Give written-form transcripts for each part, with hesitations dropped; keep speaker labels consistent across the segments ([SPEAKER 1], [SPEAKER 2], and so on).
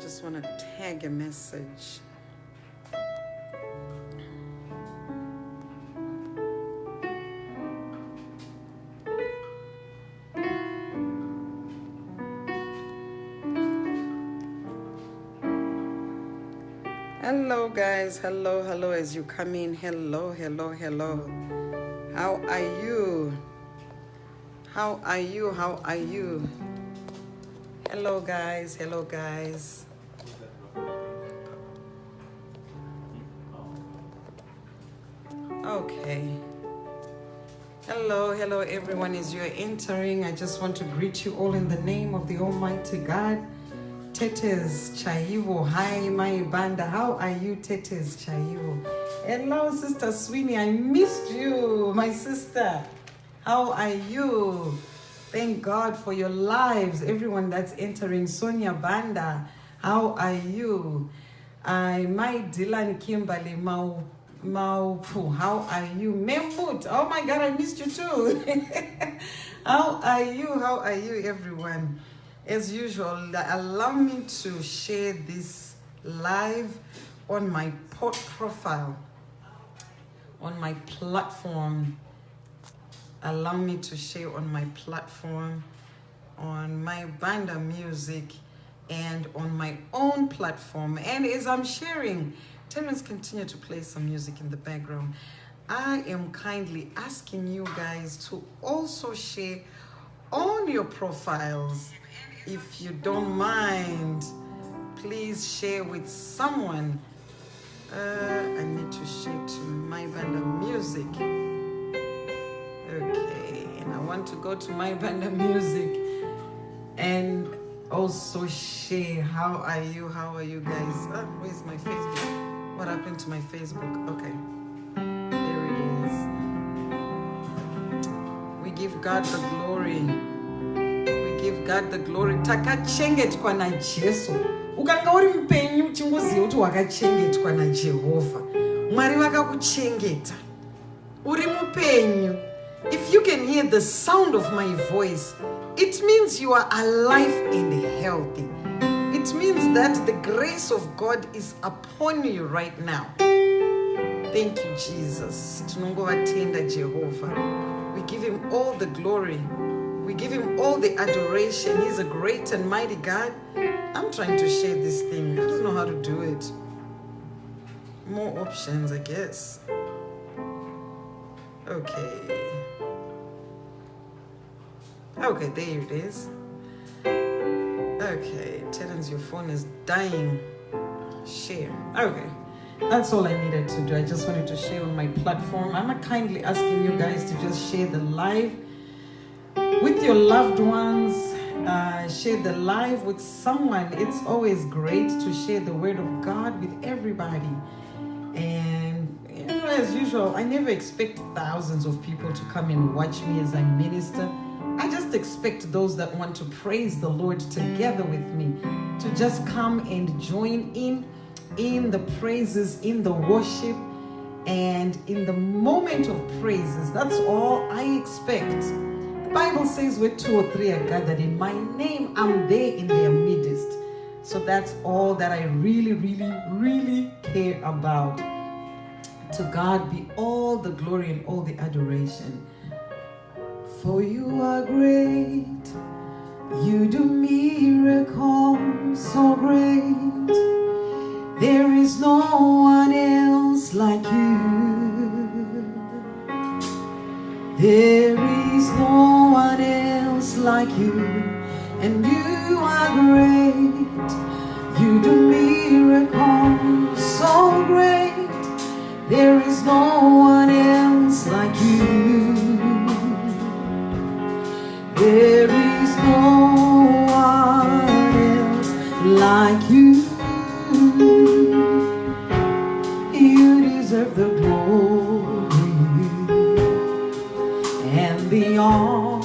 [SPEAKER 1] just want to tag a message. Hello guys, hello as you come in. Hello. How are you? Hello guys. Okay. Hello everyone. As you're entering, I just want to greet you all in the name of the Almighty God. Tetes Chaivo, hi my Banda. How are you, Tetes Chaivo? Hello, Sister Sweeney. I missed you, my sister. How are you? Thank God for your lives. Everyone that's entering, Sonia Banda. How are you? My Dylan Kimberly Maupu. How are you? Membut. Oh my God, I missed you too. How are you, everyone? As usual, allow me to share this live on my profile, on my platform. Allow me to share on my platform, on my Banda music, and on my own platform. And as I'm sharing, Terence, continue to play some music in the background. I am kindly asking you guys to also share on your profiles. If you don't mind, please share with someone. I need to share to my Banda music. Okay, and I want to go to my Banda music and also share. How are you guys? Where's my Facebook? What happened to my Facebook? Okay, there it is. We give God the glory. Give God the glory. Takachengetwa na Jesu. Ukanga uri mupenyu uchingoziva kuti wakachengetwa na Jehovha. Mwari vakakuchengeta. Uri mupenyu. If you can hear the sound of my voice, it means you are alive and healthy. It means that the grace of God is upon you right now. Thank you, Jesus. Tinongovatenda Jehovah. We give him all the glory. We give him all the adoration. He's a great and mighty God. I'm trying to share this thing. I don't know how to do it. More options, I guess. Okay, there it is. Okay, Terence, your phone is dying. Share. Okay, that's all I needed to do. I just wanted to share on my platform. I'm kindly asking you guys to just share the live with your loved ones. Share the live with someone. It's always great to share the word of God with everybody. And as usual, I never expect thousands of people to come and watch me as I minister. I just expect those that want to praise the Lord together with me to just come and join in the praises, in the worship, and in the moment of praises. That's all I expect. The Bible says where 2 or 3 are gathered in my name, I'm there in their midst. So that's all that I really care about. To God be all the glory and all the adoration. For you are great, you do miracles so great. There is no one else like you. There is no one else like you, and you are great. You do miracles so great. There is no one else like you. There is no one else like you. You deserve the glory and the honor.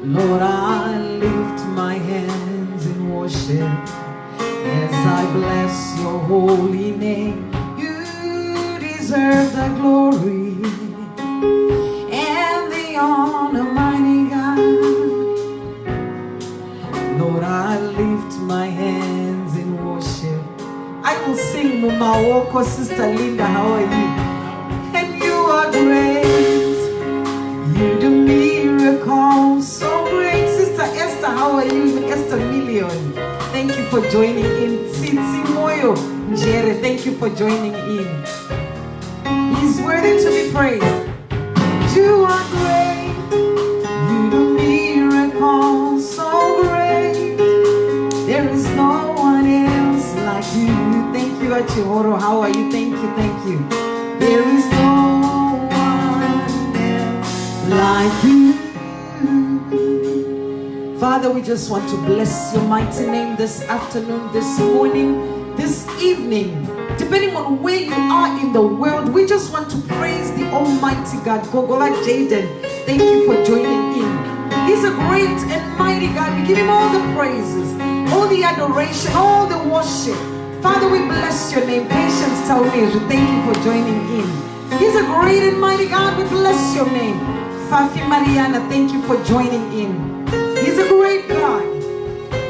[SPEAKER 1] Lord, I lift my hands in worship as I bless your holy name. You deserve the glory and the honor, mighty God. Lord, I lift my hands in worship. I will sing Mumawoko. Sister Linda, how are you? And you are great. You do miracles so great. Sister Esther, how are you? Even Esther Million, thank you for joining in. Tsitsi Moyo Njere, thank you for joining in. He's worthy to be praised. You are great. You do miracles so great. There is no one else like you. Thank you, Achihoro. How are you? Thank you, thank you. There is no one else like you. Father, we just want to bless your mighty name this afternoon, this morning, this evening. Depending on where you are in the world, we just want to praise the Almighty God. Gogola Jaden, thank you for joining in. He's a great and mighty God. We give him all the praises, all the adoration, all the worship. Father, we bless your name. Patience Tauneju, thank you for joining in. He's a great and mighty God. We bless your name. Fafi Mariana, thank you for joining in. He's a great God.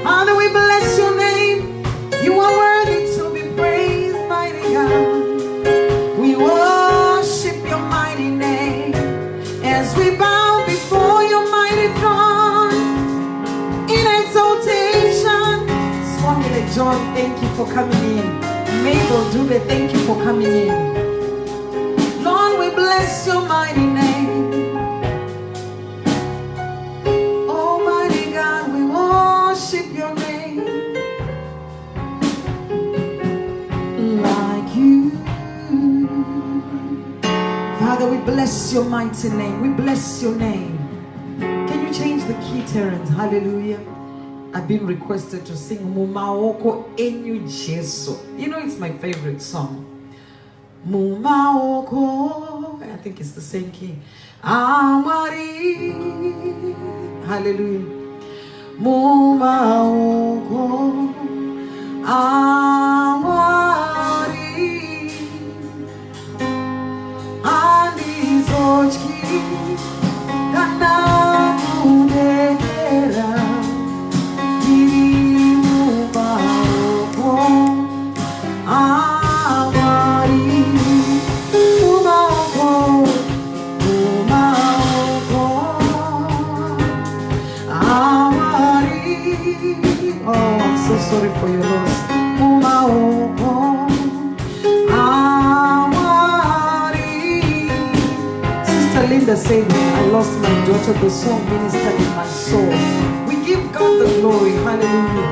[SPEAKER 1] Father, we bless your name. You are worthy to be praised, mighty God. We worship your mighty name as we bow before your mighty throne in exaltation. Swamile John, thank you for coming in. Mabel Dube, thank you for coming in. Lord, we bless your mighty name. Almighty God, we worship your name. Like you. Father, we bless your mighty name. We bless your name. Can you change the key, Terence? Hallelujah. I've been requested to sing Mumaoko Enyu Jesu. You know, it's my favorite song. Mumaoko. I think it's the same key. Amari. Hallelujah. Mumaoko. Amari. Anizochki. Kanamudera. Sorry for your loss. Sister Linda said, when I lost my daughter, the song ministered in my soul. We give God the glory. Hallelujah.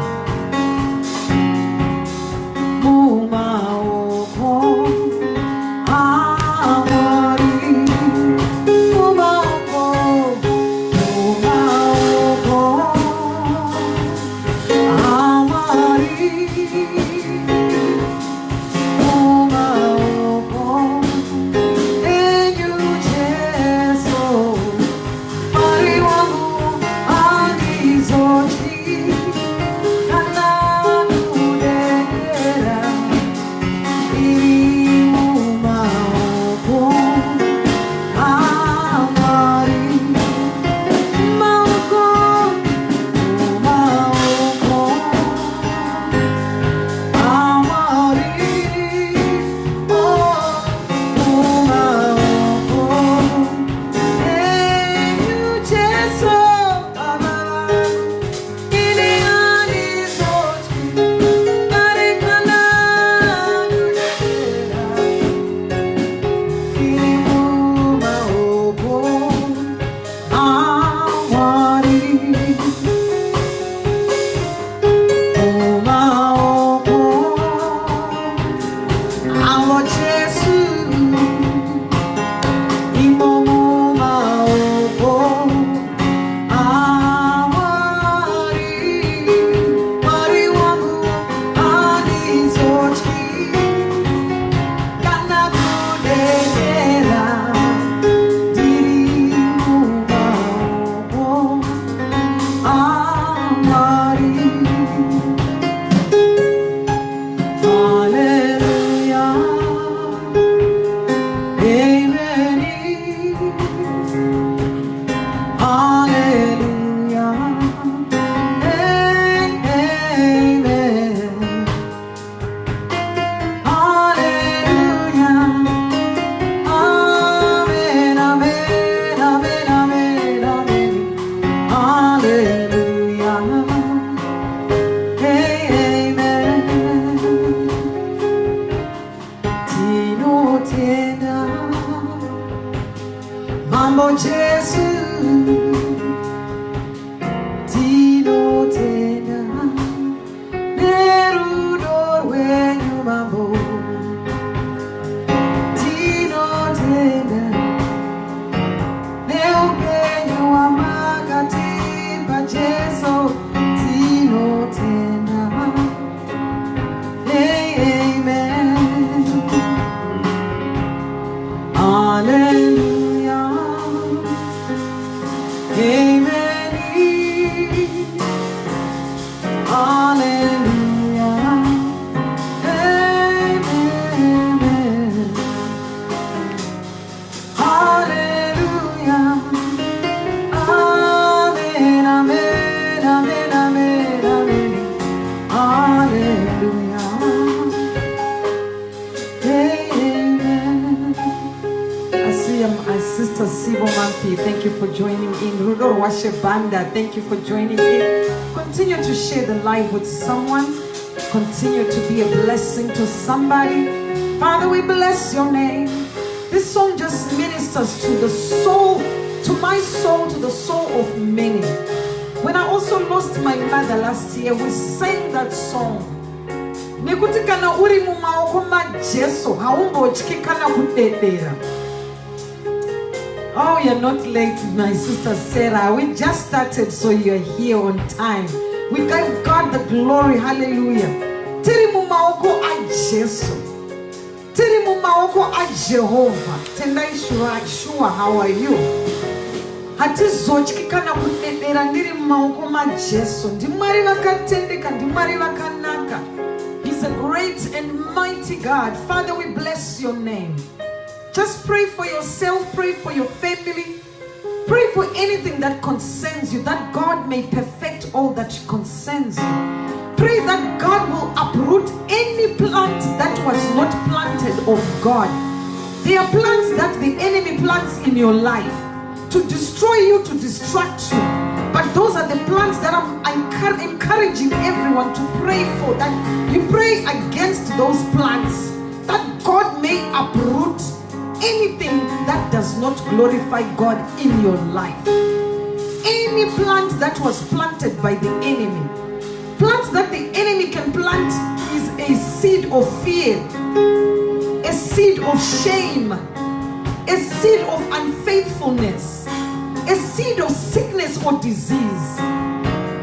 [SPEAKER 1] Thank you for joining in. Banda, thank you for joining in. Continue to share the live with someone. Continue to be a blessing to somebody. Father, we bless your name. This song just ministers to the soul, to my soul, to the soul of many. When I also lost my mother last year, we sang that song. Nekutikana uri mumaoko majesu haumbotyikana kudedera. Oh, you're not late, my sister Sarah. We just started, so you're here on time. We give God the glory. Hallelujah. Tiri mumaoko a Jesu. Tiri mumaoko a Jehovah. Tendai shua, how are you? Hati zochikana kudedera ndiri mumaoko ma Jesu. Ndimari vakatendeka, ndimari vakanaka. He's a great and mighty God. Father, we bless your name. Just pray for yourself, pray for your family, pray for anything that concerns you, that God may perfect all that concerns you. Pray that God will uproot any plant that was not planted of God. There are plants that the enemy plants in your life to destroy you, to distract you. But those are the plants that I'm encouraging everyone to pray for, that you pray against those plants, that God may uproot anything that does not glorify God in your life. Any plant that was planted by the enemy, plants that the enemy can plant, is a seed of fear, a seed of shame, a seed of unfaithfulness, a seed of sickness or disease.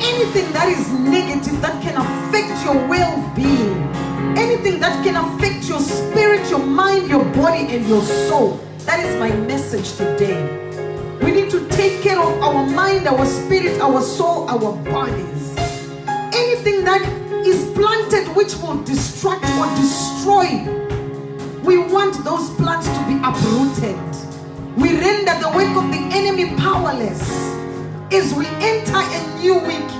[SPEAKER 1] Anything that is negative that can affect your well-being, anything that can affect your spirit, your mind, your body, and your soul. That is my message today. We need to take care of our mind, our spirit, our soul, our bodies. Anything that is planted which will distract or destroy, we want those plants to be uprooted. We render the work of the enemy powerless. As we enter a new week,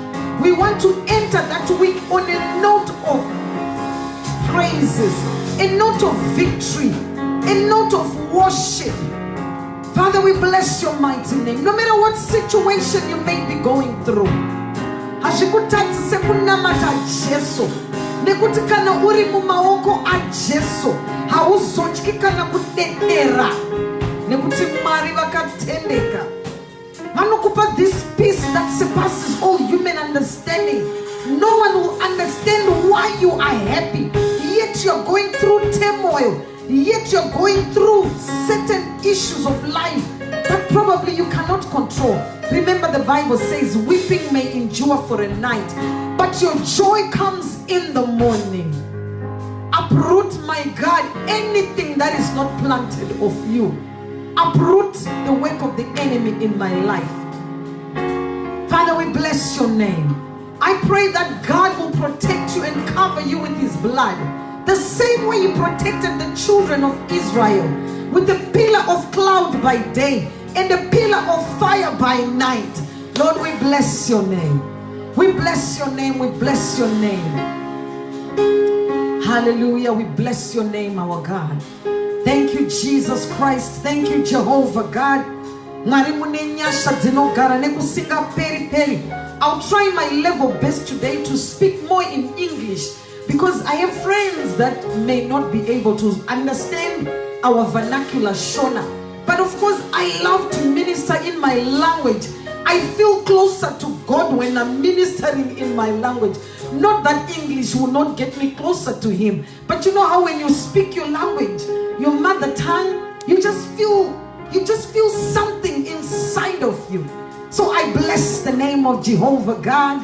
[SPEAKER 1] we want to enter that week on a note of praises, a note of victory, a note of worship. Father, we bless your mighty name. No matter what situation you may be going through, hashikutatse kunamata Jesu, nekuti kana uri mumaoko a Jesu hauzotyikana kudedera, nekuti Mwari vakatendeka. Vanokupa this peace that surpasses all human understanding. No one will understand why you are happy, yet you're going through turmoil, yet you're going through certain issues of life that probably you cannot control. Remember, the Bible says weeping may endure for a night, but your joy comes in the morning. Uproot, my God, anything that is not planted of you. Uproot the work of the enemy in my life. Father, we bless your name. I pray that God will protect you and cover you with his blood, the same way you protected the children of Israel with the pillar of cloud by day and the pillar of fire by night. Lord, we bless your name. We bless your name. We bless your name. Hallelujah. We bless your name, our God. Thank you, Jesus Christ. Thank you, Jehovah God. I'll try my level best today to speak more in English, because I have friends that may not be able to understand our vernacular Shona. But of course, I love to minister in my language. I feel closer to God when I'm ministering in my language. Not that English will not get me closer to him, but you know how when you speak your language, your mother tongue, you just feel something inside of you. So I bless the name of Jehovah God.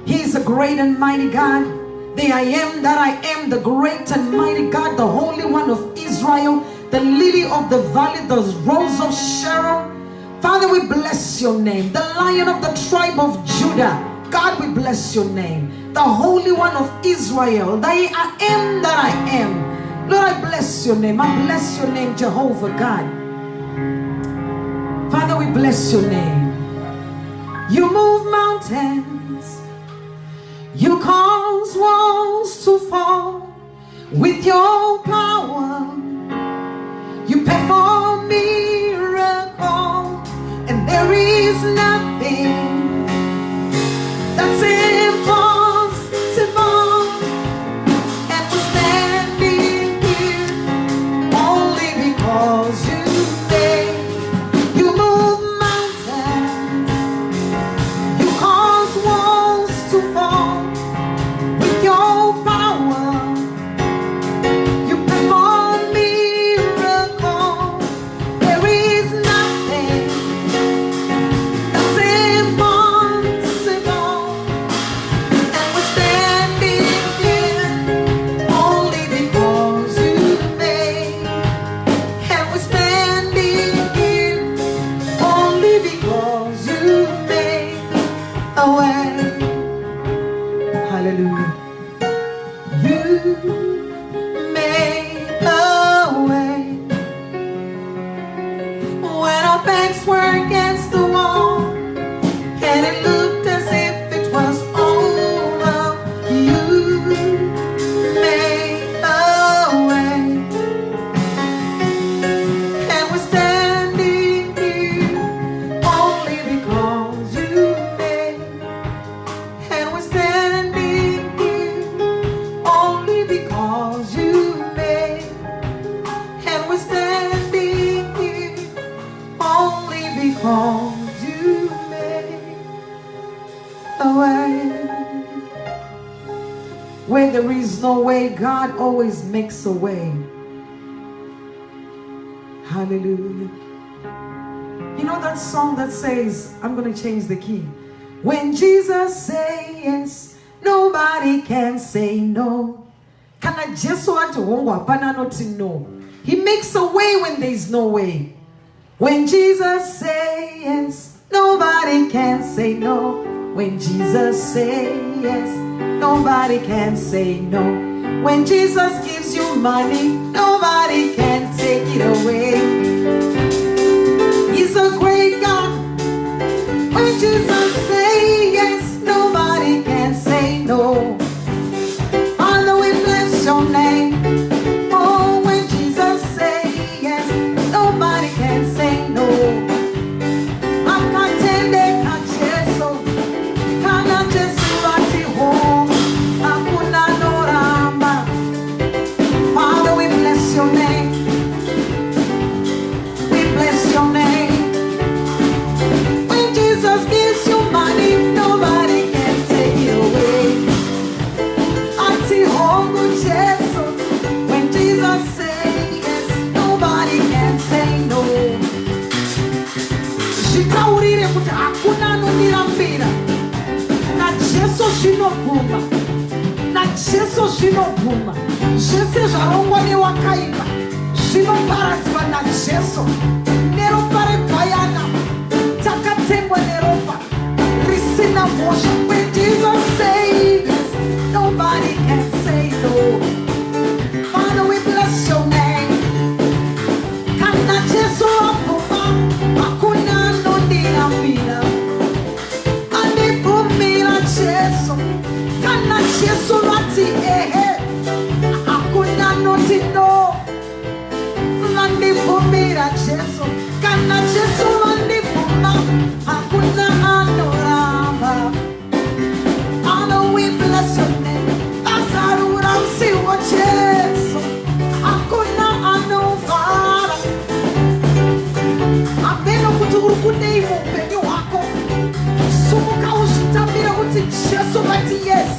[SPEAKER 1] He is a great and mighty God. The I am that I am, the great and mighty God, the Holy One of Israel, the lily of the valley, the rose of Sharon. Father, we bless your name. The Lion of the tribe of Judah. God, we bless your name. The Holy One of Israel, the I am that I am. Lord, I bless your name. I bless your name, Jehovah God. Father, we bless your name. You move mountains. You cause walls to fall with your power. You perform miracles, and there is nothing that's impossible. And we're standing here only because you made. You move mountains. You cause walls to fall with your power. You perform miracles. There is nothing that's impossible. And we're standing here only because you made. And we're standing here only because you made a way. Hallelujah. You made a way when our backs were against the wall and it looked as if it was over. You made a way, and we're standing here only because you made. And we're standing here only because you made. And we're standing here only because you made a way. Where there is no way, God always makes a way. Hallelujah. You know that song that says, I'm going to change the key. When Jesus says yes, nobody can say no. Can I just want to not no? He makes a way when there is no way. When Jesus says yes, nobody can say no. When Jesus says yes, nobody can say no. When Jesus gives you money, nobody can take it away. He's a great God. When Jesus says yes, nobody can say no. Father, we bless your name. Oh, when Jesus says yes, nobody can say no. Akatende kacheso, kana Jesu ati ho, akuna no ramba. Father, we bless your name. We bless your name. When Jesus gives you money, nobody can take it away. Ati hongo Jesu. When Jesus says yes, nobody can say no. Shitaurire kuti hakuna anondirambira. Na Jesu zvinobvuma. Na Jesu zvinobvuma. Zvese zvarongwa newakaipa zvinoparadzwa naJesu. Neropa reGwayana takatengwa neropa risina mhosva. When Jesus says yes, nobody can say no. Father, we bless your name. Kana Jesu abvuma, hakuna anondirambira. Andibvumira Jesu. Kana Jesu vati ehe, hakuna anoti no. Vandibvumira Jesu. Kana Jesu vandibvuma, hakuna anoramba. Father, we bless your name. Azarura usiwo Jesu, hakuna anovara. Apeno kuti uri kuneimo upenyu hwako, sumuka uzvitambire kuti Jesu vati yes.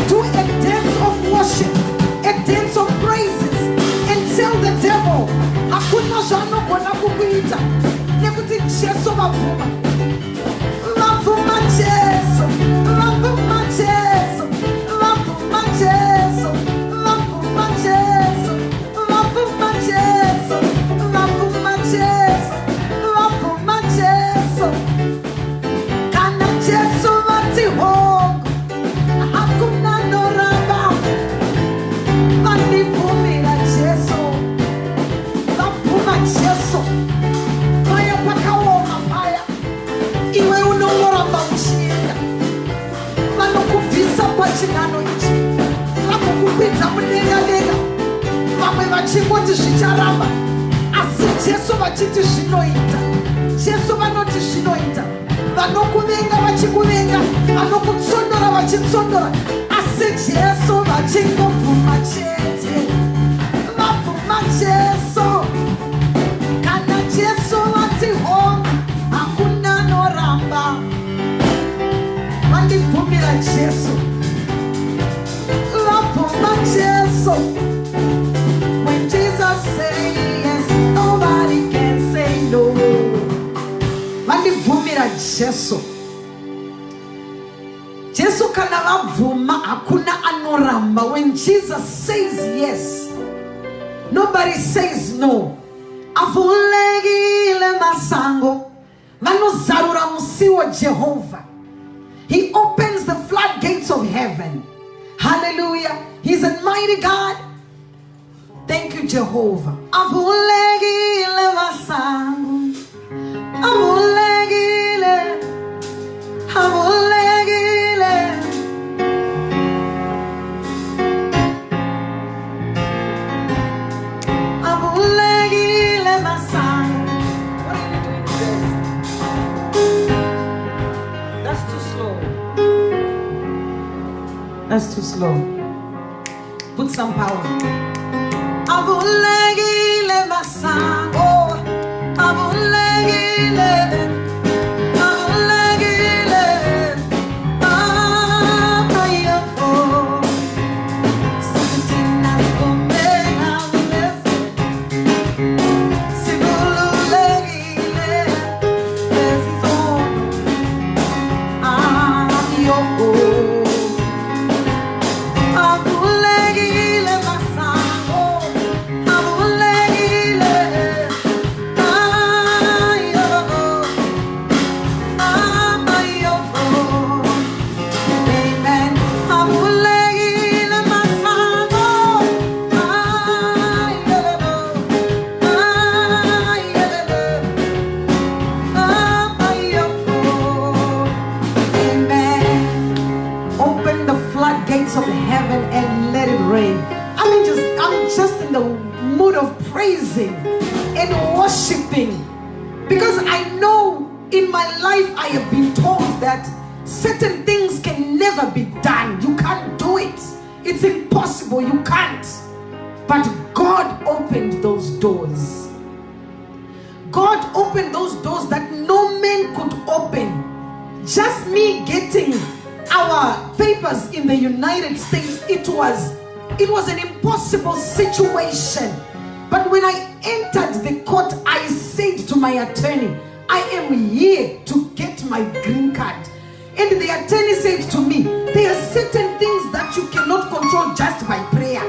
[SPEAKER 1] Do a dance of worship, a dance of praises, and tell the devil hakuna zvaanogona kukuita nekuti Jesu vabvuma. Vabvuma Jesu, vabvuma Jesu, vabvuma Jesu, vabvuma Jesu, vabvuma Jesu, vabvuma Jesu, vabvuma Jesu. Kana Jesu vati pachinano ichi vakukukwidza mudenga vamwe vachingoti zvicharamba asi Jesu vachiti zvinoita. Jesu vanoti zvinoita. Vanokuvenga vachikuvenga, vanokutsondora vachitsondora, asi Jesu vachingobvuma chete. Vabvuma Jesu. Kana Jesu vati home, hakuna noramba. Vandibvumira Jesu. Vabvuma Jesu. When Jesus says yes, nobody can say no. Vandibvumira Jesu. Jesu kana vabvuma hakuna anoramba. When Jesus says yes, nobody says no. Avulegile masango, vanozarura musiwo Jehovah. He opens the floodgates of heaven. Hallelujah. He's a mighty God. Thank you, Jehovah. Avulegile masango, avulegile, avulegile. Avulegile masango. What are you doing today? That's too slow. That's too slow. Put some power. Avulegile masango, avulegile, avulegile, ayo, sintinas komena ulese, sibululegile, esizono, ayo. Of heaven and let it rain. I'm just in the mood of praising and worshiping, because I know in my life I have been told that certain things can never be done. You can't do it. It's impossible. You can't. But God opened those doors. God opened those doors that no man could open. Just me getting our papers in the United States, it was an impossible situation. But when I entered the court, I said to my attorney, I am here to get my green card. And the attorney said to me, there are certain things that you cannot control just by prayer,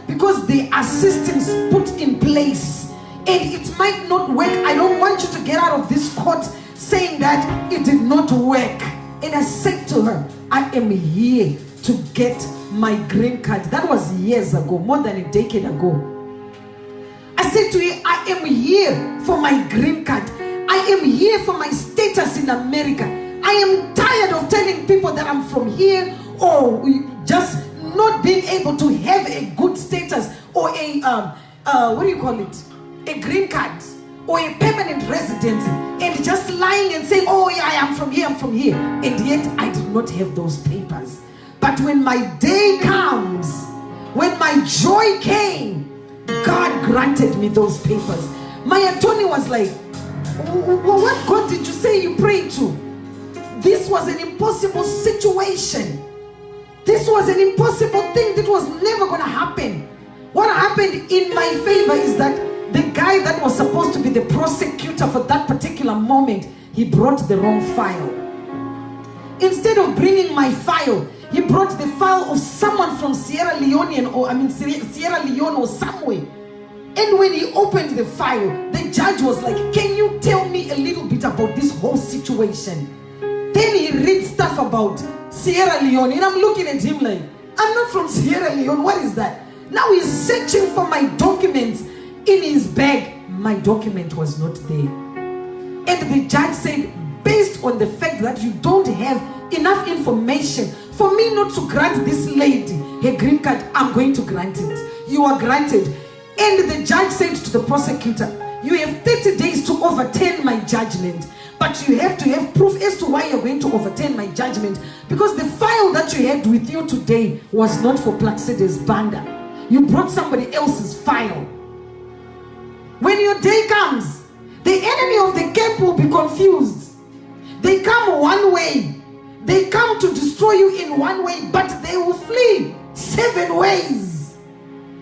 [SPEAKER 1] because there are systems put in place and it might not work. I don't want you to get out of this court saying that it did not work. And I said to her, I am here to get my green card. That was years ago, more than a decade ago. I said to her, I am here for my green card. I am here for my status in America. I am tired of telling people that I'm from here, or just not being able to have a good status, or a, a green card, or a permanent residency, and just lying and saying, oh yeah, I am from here, and yet I did not have those papers. But when my day comes, when my joy came, God granted me those papers. My attorney was like, what God did you say you prayed to? This was an impossible situation. This was an impossible thing that was never going to happen. What happened in my favor is that the guy that was supposed to be the prosecutor for that particular moment, he brought the wrong file. Instead of bringing my file, he brought the file of someone from Sierra Leone or somewhere. And when he opened the file, the judge was like, can you tell me a little bit about this whole situation? Then he read stuff about Sierra Leone, and I'm looking at him like, I'm not from Sierra Leone, what is that? Now he's searching for my documents in his bag. My document was not there. And the judge said, based on the fact that you don't have enough information For me not to grant this lady her green card, I'm going to grant it. You are granted. And the judge said to the prosecutor, you have 30 days to overturn my judgment. But you have to have proof as to why you're going to overturn my judgment. Because the file that you had with you today was not for Plaxides Banda. You brought somebody else's file. When your day comes, the enemy of the camp will be confused. They come one way. They come to destroy you in one way, but they will flee 7 ways.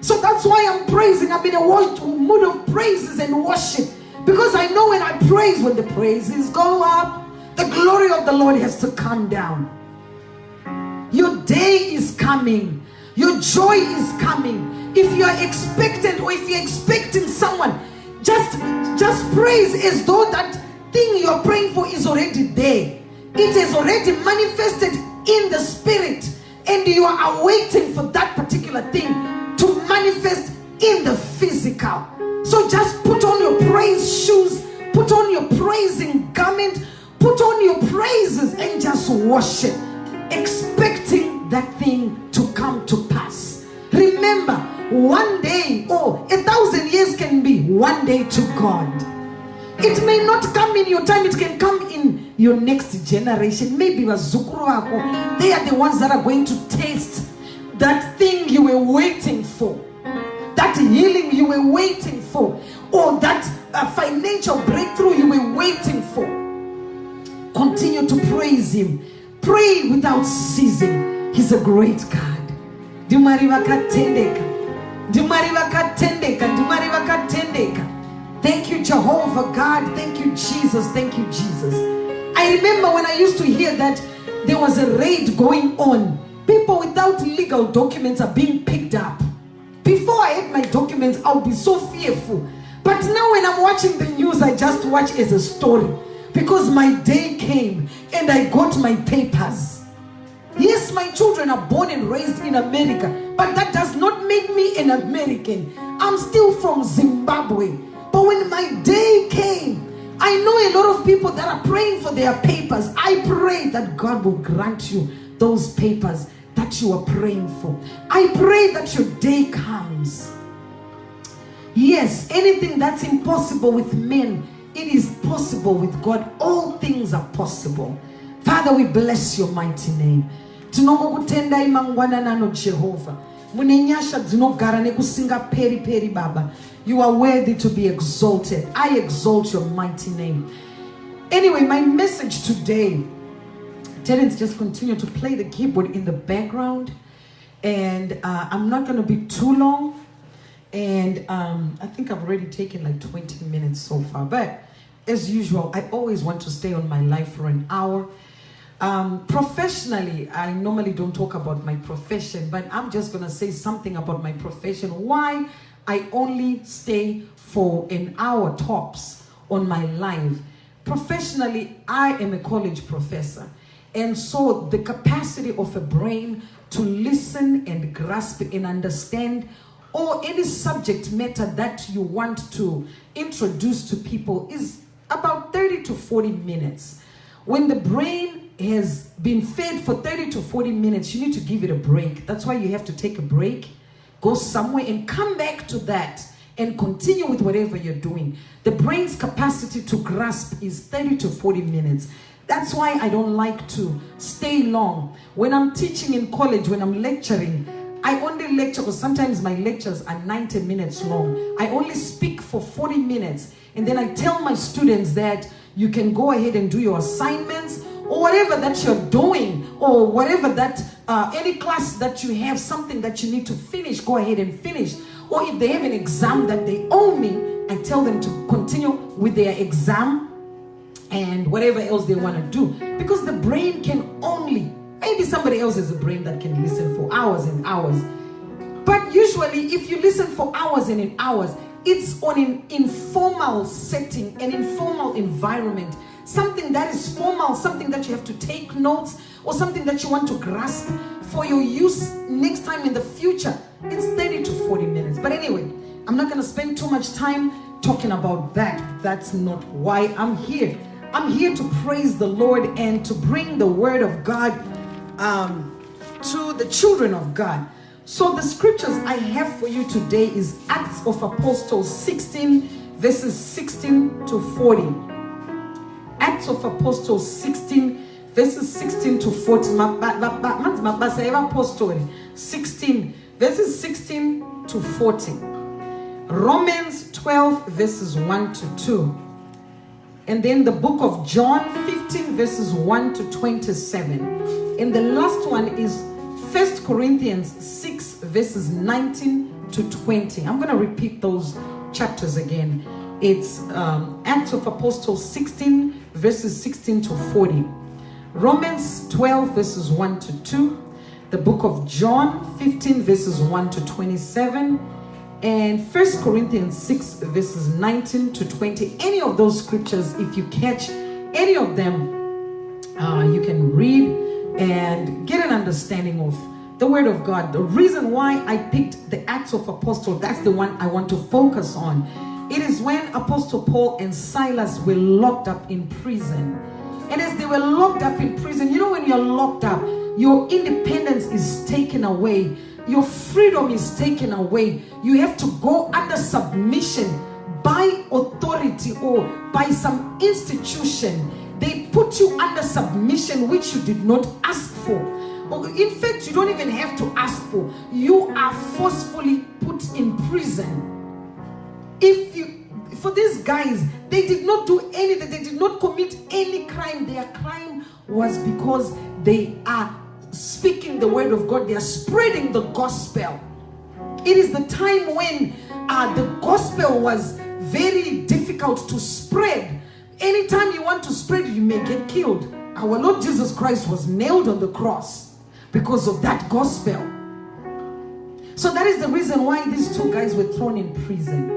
[SPEAKER 1] So that's why I'm praising. I'm in a mood of praises and worship. Because I know when I praise, when the praises go up, the glory of the Lord has to come down. Your day is coming. Your joy is coming. If you are expectant, or if you're expecting someone, just praise as though that thing you're praying for is already there. It is already manifested in the spirit, and you are awaiting for that particular thing to manifest in the physical. So just put on your praise shoes, put on your praising garment, put on your praises, and just worship, expecting that thing to come to pass. Remember, one day or 1,000 years can be one day to God. It may not come in your time, it can come in your next generation. Maybe wazukuru wako, they are the ones that are going to taste that thing you were waiting for, that healing you were waiting for, or that financial breakthrough you were waiting for. Continue to praise him. Pray without ceasing. He's a great God. Thank you, Jehovah God. Thank you, Jesus. Thank you, Jesus. I remember when I used to hear that there was a raid going on. People without legal documents are being picked up. Before I had my documents, I would be so fearful. But now when I'm watching the news, I just watch as a story. Because my day came and I got my papers. Yes, my children are born and raised in America, but that does not make me an American. I'm still from Zimbabwe. But when my day came, I know a lot of people that are praying for their papers. I pray that God will grant you those papers that you are praying for. I pray that your day comes. Yes, anything that's impossible with men, it is possible with God. All things are possible. Father, we bless your mighty name. Tinongokutenda imangwana nano Jehovah. Munenyasha dzinogara nekusinga peri peri Baba. You are worthy to be exalted. I exalt your mighty name. Anyway, my message today, Terence, just continue to play the keyboard in the background, and I'm not going to be too long, and I think I've already taken like 20 minutes so far, but as usual, I always want to stay on my life for an hour. Professionally, I normally don't talk about my profession, but I'm just going to say something about my profession. Why I only stay for an hour tops on my live. Professionally, I am a college professor. And so the capacity of a brain to listen and grasp and understand, or any subject matter that you want to introduce to people, is about 30 to 40 minutes. When the brain has been fed for 30 to 40 minutes, you need to give it a break. That's why you have to take a break, go somewhere and come back to that and continue with whatever you're doing. The brain's capacity to grasp is 30 to 40 minutes. That's why I don't like to stay long. When I'm teaching in college, when I'm lecturing, I only lecture, because sometimes my lectures are 90 minutes long. I only speak for 40 minutes. And then I tell my students that you can go ahead and do your assignments, or whatever that you're doing, or whatever that, any class that you have, something that you need to finish, go ahead and finish. Or if they have an exam that they owe me, I tell them to continue with their exam and whatever else they want to do. Because the brain can only, maybe somebody else has a brain that can listen for hours and hours. But usually if you listen for hours and hours, it's on an informal setting, an informal environment. Something that is formal, something that you have to take notes, or something that you want to grasp for your use next time in the future. It's 30 to 40 minutes. But anyway, I'm not going to spend too much time talking about that. That's not why I'm here. I'm here to praise the Lord and to bring the word of God to the children of God. So the scriptures I have for you today is Acts of Apostles 16 verses 16 to 40. Acts of Apostles 16 verses 16 to 40. 16 verses 16 to 40. Romans 12 verses 1 to 2. And then the book of John 15 verses 1 to 27. And the last one is 1 Corinthians 6 verses 19 to 20. I'm going to repeat those chapters again. It's Acts of Apostles 16 verses 16 to 40. Romans 12 verses 1 to 2. The book of John 15 verses 1 to 27. And 1 Corinthians 6 verses 19 to 20. Any of those scriptures, if you catch any of them, you can read and get an understanding of the word of God. The reason why I picked the Acts of Apostles, that's the one I want to focus on. It is when Apostle Paul and Silas were locked up in prison. And as they were locked up in prison, you know, when you're locked up, your independence is taken away. Your freedom is taken away. You have to go under submission by authority or by some institution. They put you under submission which you did not ask for. In fact, you don't even have to ask for. You are forcefully put in prison. For these guys, they did not do anything. They did not commit any crime. Their crime was because they are speaking the word of God. They are spreading the gospel. It is the time when the gospel was very difficult to spread. Anytime you want to spread, you may get killed. Our Lord Jesus Christ was nailed on the cross because of that gospel. So that is the reason why these two guys were thrown in prison.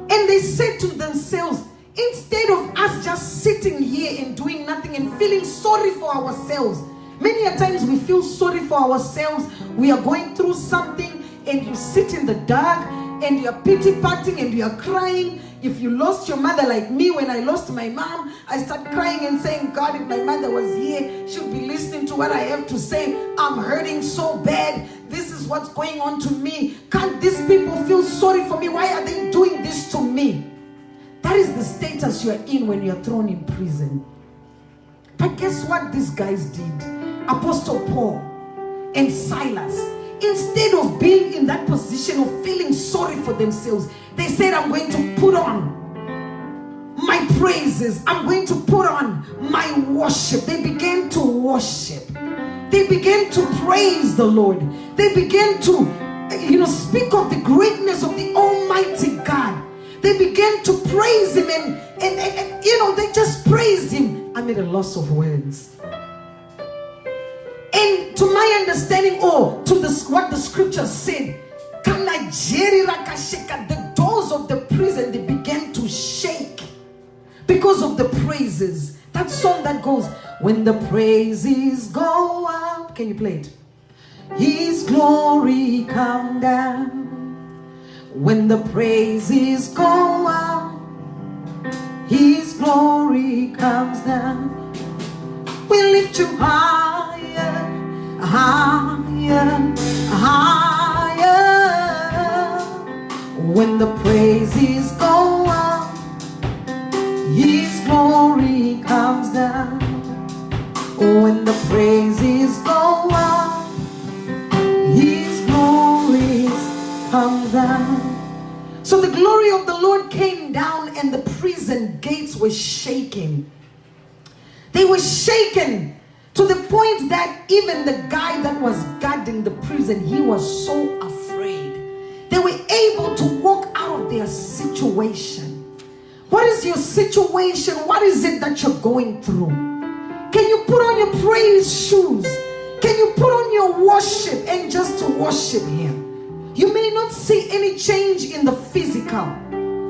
[SPEAKER 1] And they said to themselves, instead of us just sitting here and doing nothing and feeling sorry for ourselves, many a times we feel sorry for ourselves. We are going through something and you sit in the dark and you are pity-patting and you are crying. If you lost your mother like me, when I lost my mom, I start crying and saying, God, if my mother was here, she'd be listening to what I have to say. I'm hurting so bad. This is what's going on to me. Can't these people feel sorry for me? Why are they doing this to me? That is the status you are in when you are thrown in prison. But guess what these guys did? Apostle Paul and Silas, instead of being in that position of feeling sorry for themselves, they said, I'm going to put on my praises. I'm going to put on my worship. They began to worship. They began to praise the Lord. They began to, speak of the greatness of the Almighty God. They began to praise Him and they just praised Him. I'm at a loss of words. And to my understanding, what the scripture said, the doors of the prison, they began to shake because of the praises. That song that goes, when the praises go up. Can you play it? His glory come down. When the praises go up, His glory comes down. We lift you higher, higher, higher. When the praises go up, His glory comes down. When the praises go up, His glories come down. So the glory of the Lord came down and the prison gates were shaking. They were shaken to the point that even the guy that was guarding the prison, he was so afraid. They were able to walk out of their situation. What is your situation? What is it that you're going through? Can you put on your praise shoes? Can you put on your worship and just to worship Him? You may not see any change in the physical,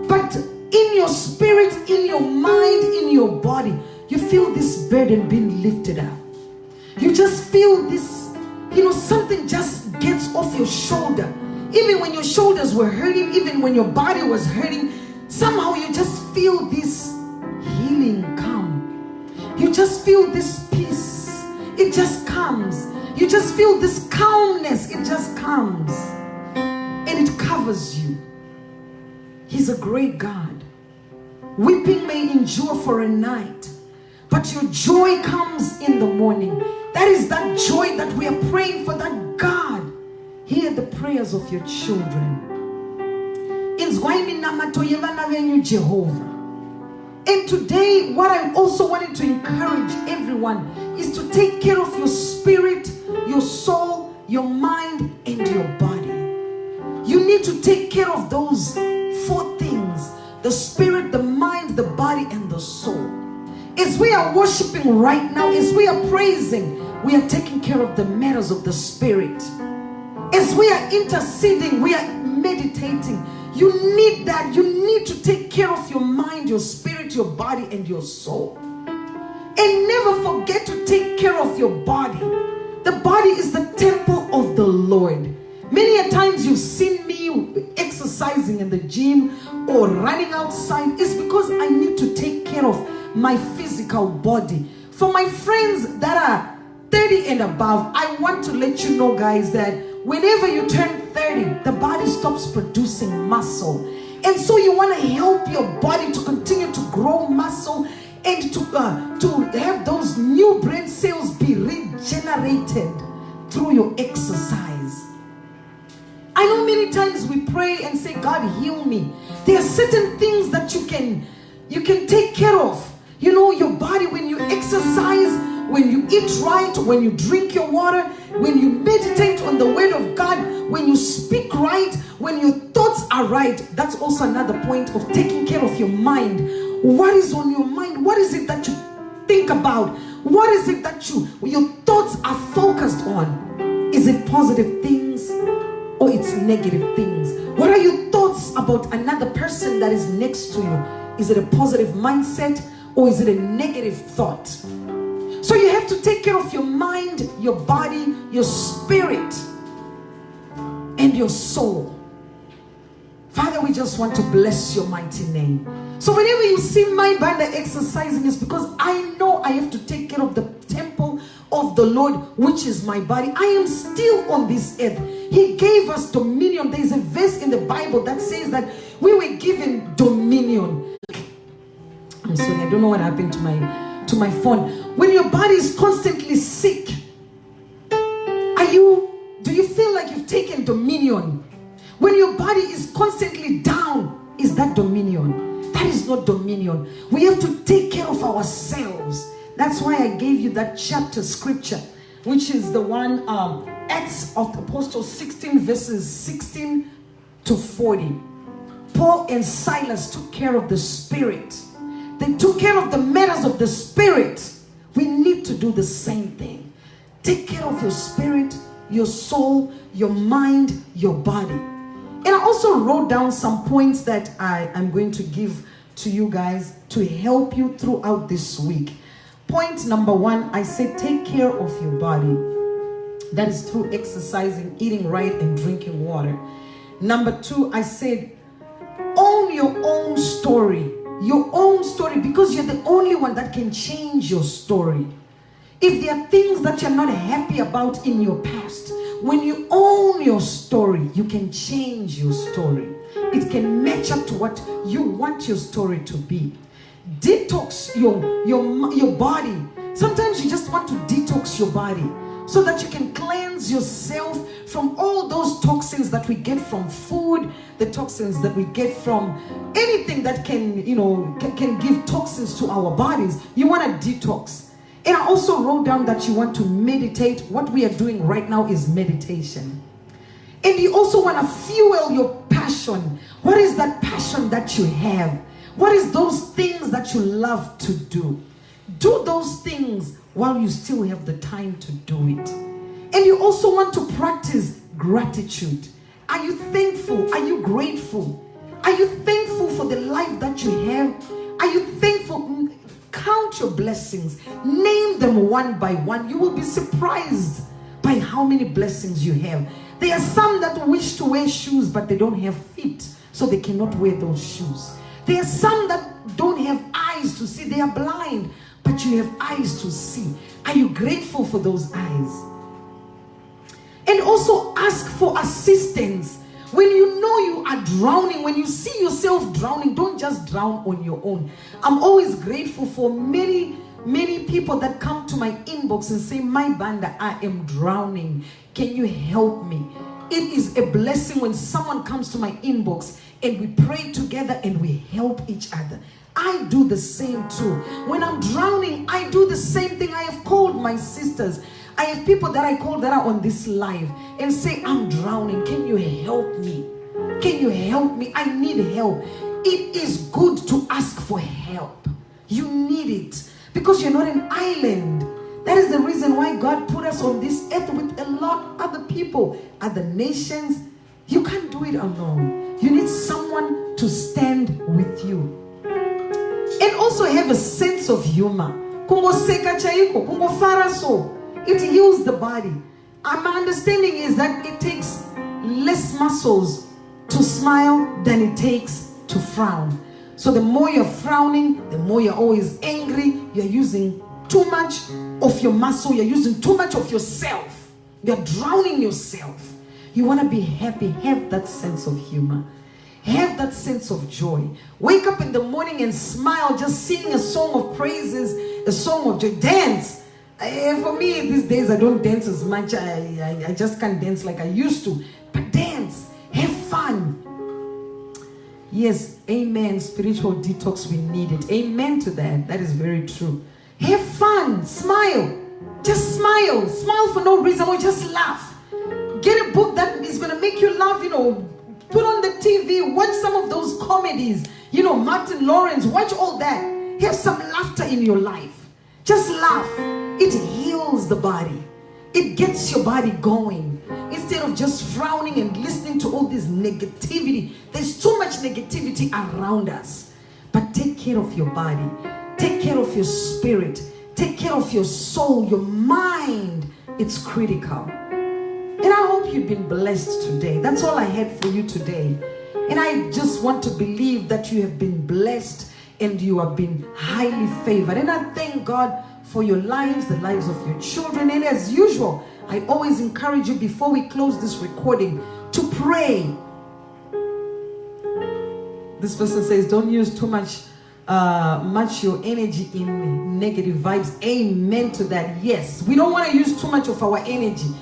[SPEAKER 1] but in your spirit, in your mind, in your body, you feel this burden being lifted up. You just feel this, something just gets off your shoulder. Even when your shoulders were hurting, even when your body was hurting, somehow you just feel this healing come. You just feel this peace. It just comes. You just feel this calmness. It just comes. And it covers you. He's a great God. Weeping may endure for a night, but your joy comes in the morning. That is that joy that we are praying for, that God hear the prayers of your children. Jehovah. And today, what I also wanted to encourage everyone is to take care of your spirit, your soul, your mind, and your body. You need to take care of those 4 things: the spirit, the mind, the body, and the soul. As we are worshiping right now, as we are praising, we are taking care of the matters of the spirit. As we are interceding, we are meditating. You need that. You need to take care of your mind, your spirit, your body, and your soul. And never forget to take care of your body. The body is the temple of the Lord. Many a times you've seen me exercising in the gym or running outside. It's because I need to take care of my physical body. For my friends that are 30 and above, I want to let you know, guys, that whenever you turn 30, the body stops producing muscle. And so you want to help your body to continue to grow muscle and to have those new brain cells be regenerated through your exercise. I know many times we pray and say, God, heal me. There are certain things that you can take care of. You know, your body, when you exercise, when you eat right, when you drink your water, when you meditate on the word of God, when you speak right, when your thoughts are right. That's also another point of taking care of your mind. What is on your mind? What is it that you think about? What is it that your thoughts are focused on? Is it positive things or it's negative things? What are your thoughts about another person that is next to you? Is it a positive mindset or is it a negative thought? So you have to take care of your mind, your body, your spirit, and your soul. Father, we just want to bless your mighty name. So whenever you see my Banda exercising, it's because I know I have to take care of the temple of the Lord, which is my body. I am still on this earth. He gave us dominion. There is a verse in the Bible that says that we were given dominion. I'm sorry, I don't know what happened to my phone. When your body is constantly sick, do you feel like you've taken dominion? When your body is constantly down, is that dominion? That is not dominion. We have to take care of ourselves. That's why I gave you that chapter scripture, which is the one, Acts of the Apostles 16 verses 16 to 40. Paul and Silas took care of the spirit. They took care of the matters of the spirit. We need to do the same thing. Take care of your spirit, your soul, your mind, your body. And I also wrote down some points that I am going to give to you guys to help you throughout this week. Point number 1, I said take care of your body. That is through exercising, eating right, and drinking water. Number 2, I said own your own story. Your own story, because you're the only one that can change your story. If there are things that you're not happy about in your past, when you own your story, you can change your story. It can match up to what you want your story to be. Detox your body. Sometimes you just want to detox your body so that you can cleanse yourself from all those toxins that we get from food, the toxins that we get from anything that can give toxins to our bodies. You want to detox. And I also wrote down that you want to meditate. What we are doing right now is meditation. And you also want to fuel your passion. What is that passion that you have? What is those things that you love to do? Do those things while you still have the time to do it. And you also want to practice gratitude. Are you thankful? Are you grateful? Are you thankful for the life that you have? Are you thankful? Count your blessings. Name them one by one. You will be surprised by how many blessings you have. There are some that wish to wear shoes, but they don't have feet, so they cannot wear those shoes. There are some that don't have eyes to see. They are blind, but you have eyes to see. Are you grateful for those eyes? And also ask for assistance. When you know you are drowning, when you see yourself drowning, don't just drown on your own. I'm always grateful for many people that come to my inbox and say, my Banda, I am drowning. Can you help me? It is a blessing when someone comes to my inbox and we pray together and we help each other. I do the same too. When I'm drowning, I do the same thing. I have called my sisters. I have people that I call that are on this live and say, I'm drowning. Can you help me? Can you help me? I need help. It is good to ask for help. You need it because you're not an island. That is the reason why God put us on this earth with a lot of other people, other nations. You can't do it alone. You need someone to stand with you. And also have a sense of humor. It heals the body. My understanding is that it takes less muscles to smile than it takes to frown. So the more you're frowning, the more you're always angry. You're using too much of your muscle. You're using too much of yourself. You're drowning yourself. You want to be happy. Have that sense of humor. Have that sense of joy. Wake up in the morning and smile, just sing a song of praises, a song of joy. Dance. For me, these days, I don't dance as much. I just can't dance like I used to. But dance. Have fun. Yes, amen. Spiritual detox, we need it. Amen to that. That is very true. Have fun. Smile. Just smile. Smile for no reason or just laugh. Get a book that is going to make you laugh, Put on the TV. Watch some of those comedies. Martin Lawrence. Watch all that. Have some laughter in your life. Just laugh. It heals the body. It gets your body going. Instead of just frowning and listening to all this negativity. There's too much negativity around us. But take care of your body. Take care of your spirit. Take care of your soul, your mind. It's critical. And I hope you've been blessed today. That's all I had for you today. And I just want to believe that you have been blessed and you have been highly favored. And I thank God for your lives, the lives of your children. And as usual, I always encourage you before we close this recording to pray. This person says, don't use too much your energy in negative vibes. Amen to that. Yes, we don't want to use too much of our energy.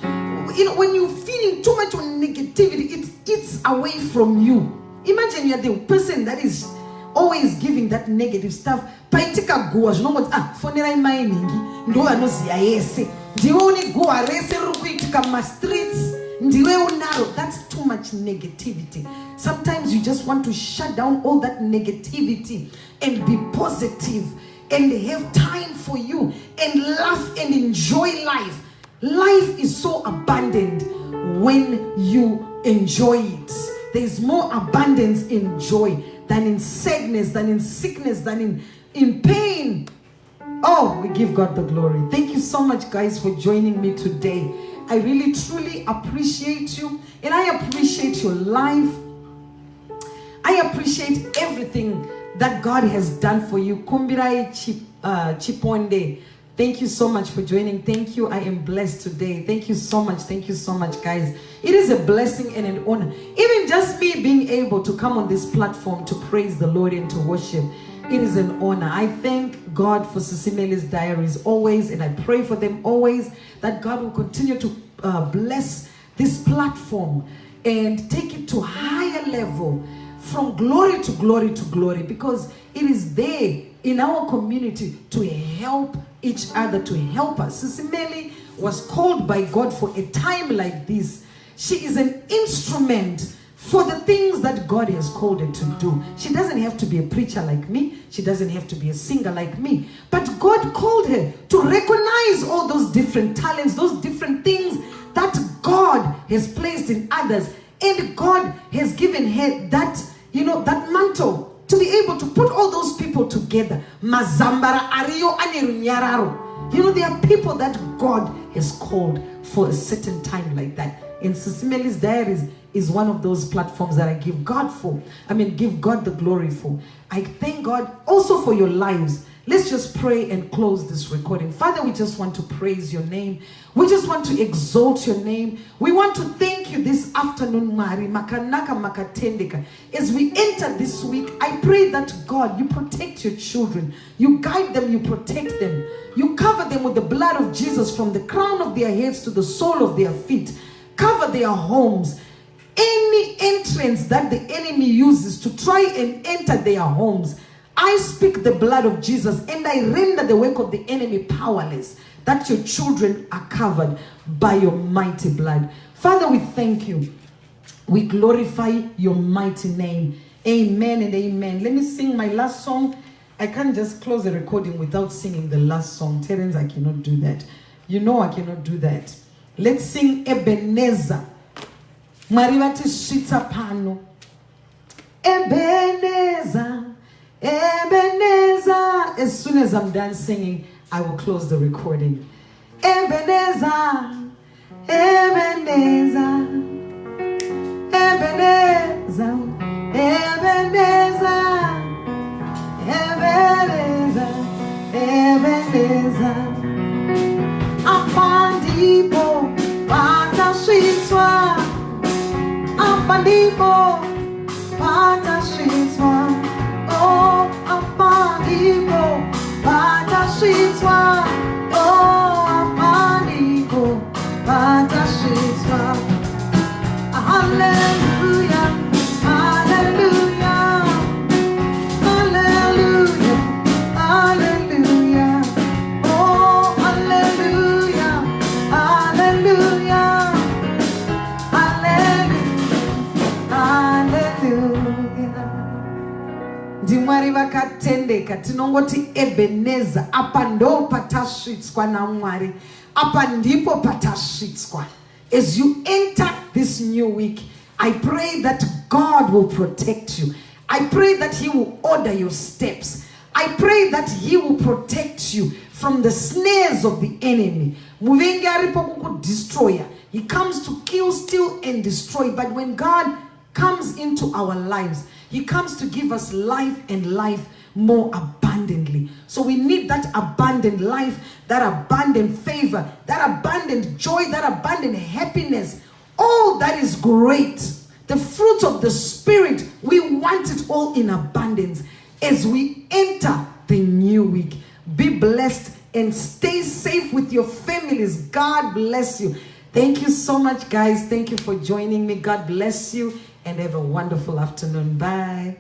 [SPEAKER 1] When you're feeling too much on negativity, it eats away from you. Imagine you're the person that is always giving that negative stuff. Paitika goa, fonera mining, ndo anosia yese. Ndione goa rese rukuitika ma streets. Ndiwe unaro. That's too much negativity. Sometimes you just want to shut down all that negativity and be positive and have time for you and laugh and enjoy life. Life is so abundant when you enjoy it. There is more abundance in joy than in sadness, than in sickness, than in pain. Oh, we give God the glory. Thank you so much, guys, for joining me today. I really, truly appreciate you. And I appreciate your life. I appreciate everything that God has done for you. Kumbirai Chiponde. Thank you so much for joining. Thank you. I am blessed today. Thank you so much. Thank you so much, guys. It is a blessing and an honor. Even just me being able to come on this platform to praise the Lord and to worship, it is an honor. I thank God for Sis Melly's diaries always, and I pray for them always that God will continue to bless this platform and take it to a higher level, from glory to glory to glory, because it is there in our community to help each other, to help us. Sis Melly was called by God for a time like this. She is an instrument for the things that God has called her to do. She doesn't have to be a preacher like me. She doesn't have to be a singer like me. But God called her to recognize all those different talents, those different things that God has placed in others. And God has given her that, that mantle to be able to put all those people together. Mazambara Ario Anirunyararo. There are people that God has called for a certain time like that. And Sis Melly's diaries is one of those platforms that I give God the glory for. I thank God also for your lives Let's just pray and close this recording. Father, we just want to praise your name. We just want to exalt your name. We want to thank you this afternoon, Mari. Makanaka makatendeka. As we enter this week, I pray that God, you protect your children. You guide them, you protect them. You cover them with the blood of Jesus from the crown of their heads to the sole of their feet. Cover their homes. Any entrance that the enemy uses to try and enter their homes, I speak the blood of Jesus and I render the work of the enemy powerless, that your children are covered by your mighty blood. Father, we thank you. We glorify your mighty name. Amen and amen. Let me sing my last song. I can't just close the recording without singing the last song. Terence, I cannot do that. You know I cannot do that. Let's sing Ebenezer. Marivati Shita Pano. Ebenezer. Ebenezer. As soon as I'm done singing, I will close the recording. Ebenezer. Ebenezer. Ebenezer. Ebenezer. Ebenezer. Ebenezer. Apandipo patashitwa. Apandipo patashitwa. Oh, apandipo patashitwa. Oh, apandipo patashitwa. Hallelujah, hallelujah, hallelujah, hallelujah. Oh, hallelujah, hallelujah, hallelujah. Ndimwari vakatendeka, tinongoti Ebenezer. Apa ndo patasvitswa naMwari. Apa ndipo patasvitswa. As you enter this new week, I pray that God will protect you. I pray that he will order your steps. I pray that he will protect you from the snares of the enemy. Muvengi aripo kukudestroya. He comes to kill, steal, and destroy. But when God comes into our lives, he comes to give us life and life more abundantly. So we need that abundant life, that abundant favor, that abundant joy, that abundant happiness. All that is great. The fruit of the Spirit, we want it all in abundance as we enter the new week. Be blessed and stay safe with your families. God bless you. Thank you so much, guys. Thank you for joining me. God bless you and have a wonderful afternoon. Bye.